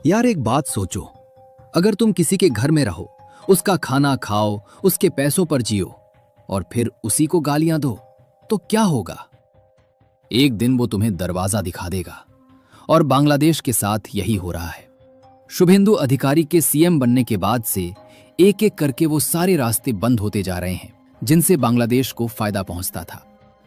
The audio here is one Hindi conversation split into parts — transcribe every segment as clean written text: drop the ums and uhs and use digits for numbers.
यार एक बात सोचो, अगर तुम किसी के घर में रहो, उसका खाना खाओ, उसके पैसों पर जियो और फिर उसी को गालियां दो, तो क्या होगा? एक दिन वो तुम्हें दरवाजा दिखा देगा। और बांग्लादेश के साथ यही हो रहा है। शुभेंदु अधिकारी के सीएम बनने के बाद से एक एक करके वो सारे रास्ते बंद होते जा रहे हैं जिनसे बांग्लादेश को फायदा पहुंचता था।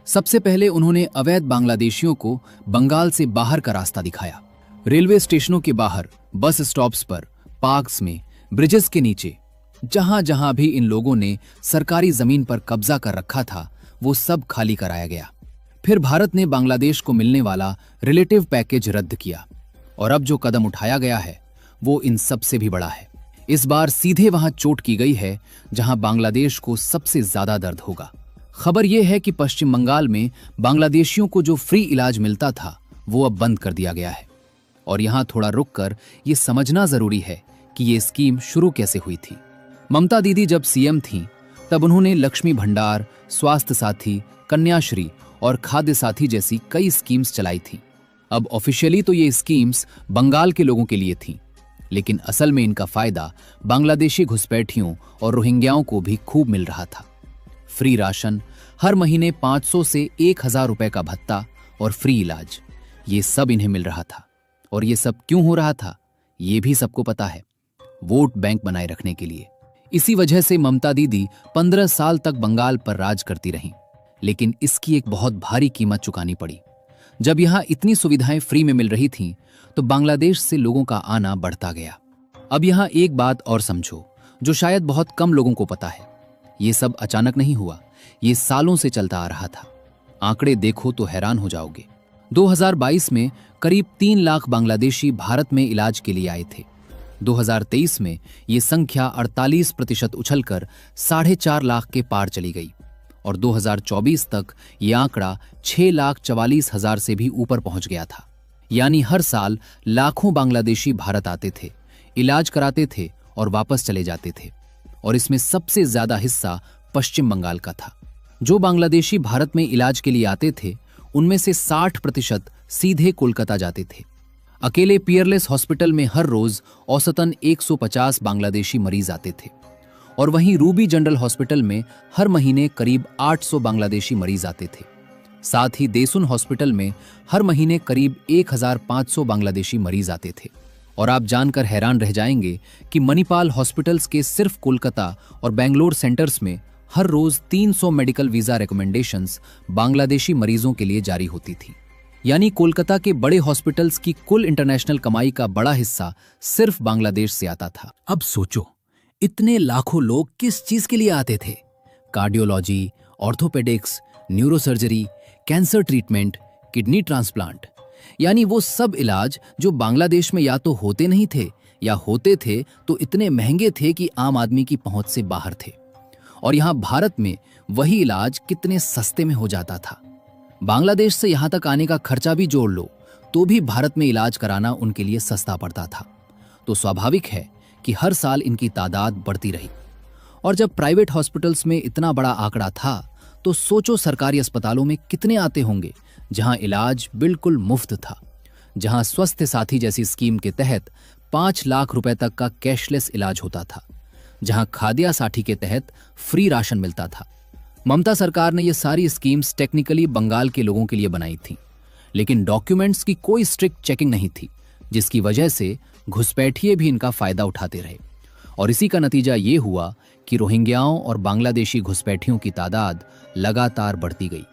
सबसे पहले उन्होंने अवैध बांग्लादेशियों को बंगाल से बाहर का रास्ता दिखाया। रेलवे स्टेशनों के बाहर, बस स्टॉप्स पर, पार्क्स में, ब्रिजेस के नीचे, जहां जहां भी इन लोगों ने सरकारी जमीन पर कब्जा कर रखा था, वो सब खाली कराया गया। फिर भारत ने बांग्लादेश को मिलने वाला रिलेटिव पैकेज रद्द किया और अब जो कदम उठाया गया है वो इन सब से भी बड़ा है। इस बार सीधे वहां चोट की गई है जहां बांग्लादेश को सबसे ज्यादा दर्द होगा। खबर यह है कि पश्चिम बंगाल में बांग्लादेशियों को जो फ्री इलाज मिलता था वो अब बंद कर दिया गया है। और यहां थोड़ा रुककर ये समझना जरूरी है कि ये स्कीम शुरू कैसे हुई थी। ममता दीदी जब सीएम थीं, तब उन्होंने लक्ष्मी भंडार, स्वास्थ्य साथी, कन्याश्री और खाद्य साथी जैसी कई स्कीम्स चलाई थी। अब ऑफिशियली तो ये स्कीम्स बंगाल के लोगों के लिए थीं, लेकिन असल में इनका फायदा बांग्लादेशी घुसपैठियों और रोहिंग्याओं को भी खूब मिल रहा था। फ्री राशन, हर महीने 500 से 1000 रुपए का भत्ता और फ्री इलाज, ये सब इन्हें मिल रहा था। और ये सब क्यों हो रहा था, ये भी सबको पता है, वोट बैंक बनाए रखने के लिए। इसी वजह से ममता दीदी 15 साल तक बंगाल पर राज करती रहीं, लेकिन इसकी एक बहुत भारी कीमत चुकानी पड़ी। जब यहां इतनी सुविधाएं फ्री में मिल रही थीं, तो बांग्लादेश से लोगों का आना बढ़ता गया। अब यहां एक बात और समझो जो शायद बहुत कम लोगों को पता है। ये सब अचानक नहीं हुआ, ये सालों से चलता आ रहा था। आंकड़े देखो तो हैरान हो जाओगे। 2022 में करीब 3 लाख बांग्लादेशी भारत में इलाज के लिए आए थे। 2023 में ये संख्या 48% उछलकर 4.5 लाख के पार चली गई और 2024 तक ये आंकड़ा 6,44,000 से भी ऊपर पहुंच गया था। यानी हर साल लाखों बांग्लादेशी भारत आते थे, इलाज कराते थे और वापस चले जाते थे। और इसमें सबसे ज्यादा हिस्सा पश्चिम बंगाल का था। जो बांग्लादेशी भारत में इलाज के लिए आते थे, उनमें से 60% सीधे कोलकाता जाते थे। अकेले पियरलेस हॉस्पिटल में हर रोज औसतन 150 बांग्लादेशी मरीज आते थे और वहीं रूबी जनरल हॉस्पिटल में हर महीने करीब 800 बांग्लादेशी मरीज आते थे। साथ ही देसुन हॉस्पिटल में हर महीने करीब 1500 बांग्लादेशी मरीज आते थे। और आप जानकर हैरान रह जाएंगे कि मणिपाल हॉस्पिटल्स के सिर्फ कोलकाता और बेंगलोर सेंटर्स में हर रोज 300 मेडिकल वीजा रिकमेंडेशंस बांग्लादेशी मरीजों के लिए जारी होती थी। यानी कोलकाता के बड़े हॉस्पिटल्स की कुल इंटरनेशनल कमाई का बड़ा हिस्सा सिर्फ बांग्लादेश से आता था। अब सोचो, इतने लाखों लोग किस चीज के लिए आते थे? Cardiology, orthopaedics, neurosurgery, cancer treatment, kidney transplant, यानी वो सब इलाज जो बांग्लादेश में या तो होते नहीं थे या होते थे तो इतने महंगे थे कि आम आदमी की पहुंच से बाहर थे। और यहां भारत में वही इलाज कितने सस्ते में हो जाता था। बांग्लादेश से यहां तक आने का खर्चा भी जोड़ लो तो भी भारत में इलाज कराना उनके लिए सस्ता पड़ता था। तो स्वाभाविक है कि हर साल इनकी तादाद बढ़ती रही। और जब प्राइवेट हॉस्पिटल्स में इतना बड़ा आंकड़ा था, तो सोचो सरकारी अस्पतालों में कितने आते होंगे जहां इलाज बिल्कुल मुफ्त था, जहां स्वास्थ्य साथी जैसी स्कीम के तहत 5 लाख रुपए तक का कैशलेस इलाज होता था, जहां खाद्य साथी के तहत फ्री राशन मिलता था। ममता सरकार ने ये सारी स्कीम्स टेक्निकली बंगाल के लोगों के लिए बनाई थी, लेकिन डॉक्यूमेंट्स की कोई स्ट्रिक्ट चेकिंग नहीं थी, जिसकी वजह से घुसपैठिए भी इनका फायदा उठाते रहे। और इसी का नतीजा ये हुआ कि रोहिंग्याओं और बांग्लादेशी घुसपैठियों की तादाद लगातार बढ़ती गई।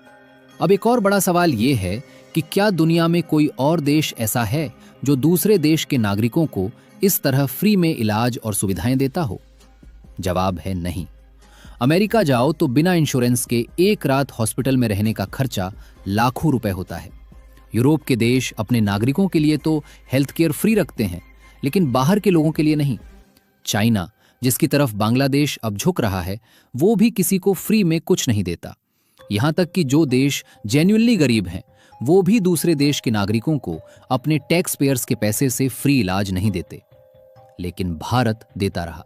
अब एक और बड़ा सवाल ये है कि क्या दुनिया में कोई और देश ऐसा है जो दूसरे देश के नागरिकों को इस तरह फ्री में इलाज और सुविधाएं देता हो? जवाब है नहीं। अमेरिका जाओ तो बिना इंश्योरेंस के एक रात हॉस्पिटल में रहने का खर्चा लाखों रुपए होता है। यूरोप के देश अपने नागरिकों के लिए तो हेल्थ केयर फ्री रखते हैं, लेकिन बाहर के लोगों के लिए नहीं। चाइना, जिसकी तरफ बांग्लादेश अब झुक रहा है, वो भी किसी को फ्री में कुछ नहीं देता। यहां तक कि जो देश जेन्युइनली गरीब हैं, वो भी दूसरे देश के नागरिकों को अपने टैक्स पेयर्स के पैसे से फ्री इलाज नहीं देते। लेकिन भारत देता रहा,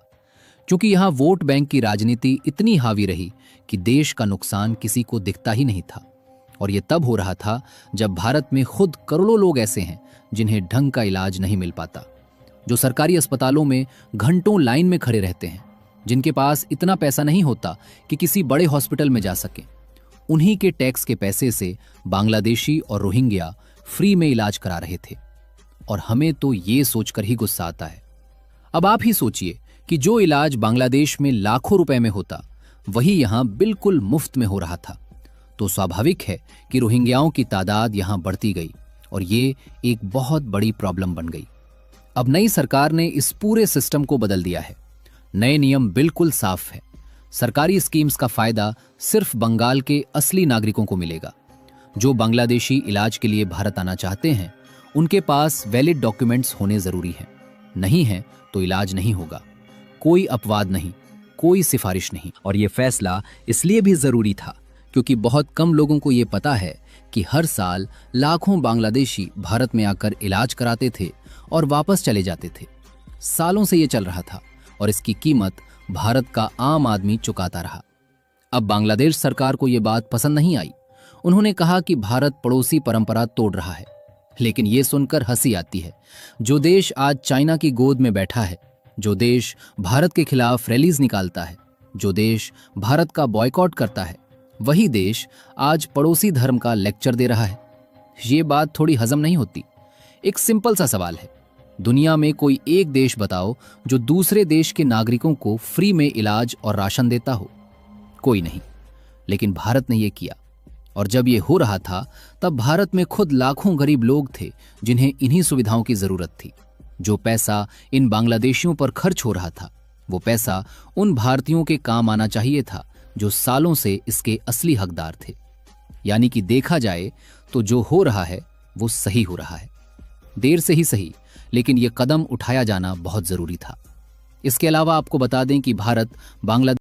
क्योंकि यहां वोट बैंक की राजनीति इतनी हावी रही कि देश का नुकसान किसी को दिखता ही नहीं था। और यह तब हो रहा था जब भारत में खुद करोड़ों लोग ऐसे हैं जिन्हें ढंग का इलाज नहीं मिल पाता। जो सरकारी अस्पतालों में घंटों लाइन में खड़े रहते हैं, जिनके पास इतना पैसा नहीं होता कि किसी बड़े हॉस्पिटल में जा सके, उन्हीं के टैक्स के पैसे से बांग्लादेशी और रोहिंग्या फ्री में इलाज करा रहे थे। और हमें तो ये सोचकर ही गुस्सा आता है। अब आप ही सोचिए कि जो इलाज बांग्लादेश में लाखों रुपए में होता, वही यहां बिल्कुल मुफ्त में हो रहा था। तो स्वाभाविक है कि रोहिंग्याओं की तादाद यहां बढ़ती गई और ये एक बहुत बड़ी प्रॉब्लम बन गई। अब नई सरकार ने इस पूरे सिस्टम को बदल दिया है। नए नियम बिल्कुल साफ है। सरकारी स्कीम्स का फायदा सिर्फ बंगाल के असली नागरिकों को मिलेगा। जो बांग्लादेशी इलाज के लिए भारत आना चाहते हैं, उनके पास वैलिड डॉक्यूमेंट्स होने जरूरी हैं। नहीं है तो इलाज नहीं होगा। कोई अपवाद नहीं, कोई सिफारिश नहीं। और यह फैसला इसलिए भी जरूरी था क्योंकि बहुत कम लोगों को यह पता है कि हर साल लाखों बांग्लादेशी भारत में आकर इलाज कराते थे और वापस चले जाते थे। सालों से यह चल रहा था और इसकी कीमत भारत का आम आदमी चुकाता रहा। अब बांग्लादेश सरकार को यह बात पसंद नहीं आई। उन्होंने कहा कि भारत पड़ोसी परंपरा तोड़ रहा है। लेकिन यह सुनकर हंसी आती है। जो देश आज चाइना की गोद में बैठा है, जो देश भारत के खिलाफ रैलीज निकालता है, जो देश भारत का बॉयकॉट करता है, वही देश आज पड़ोसी धर्म का लेक्चर दे रहा है। ये बात थोड़ी हजम नहीं होती। एक सिंपल सा सवाल है, दुनिया में कोई एक देश बताओ जो दूसरे देश के नागरिकों को फ्री में इलाज और राशन देता हो। कोई नहीं। लेकिन भारत ने यह किया। और जब यह हो रहा था, तब भारत में खुद लाखों गरीब लोग थे जिन्हें इन्हीं सुविधाओं की जरूरत थी। जो पैसा इन बांग्लादेशियों पर खर्च हो रहा था, वो पैसा उन भारतीयों के काम आना चाहिए था जो सालों से इसके असली हकदार थे। यानी कि देखा जाए तो जो हो रहा है वो सही हो रहा है। देर से ही सही, लेकिन यह कदम उठाया जाना बहुत जरूरी था। इसके अलावा आपको बता दें कि भारत बांग्लादेश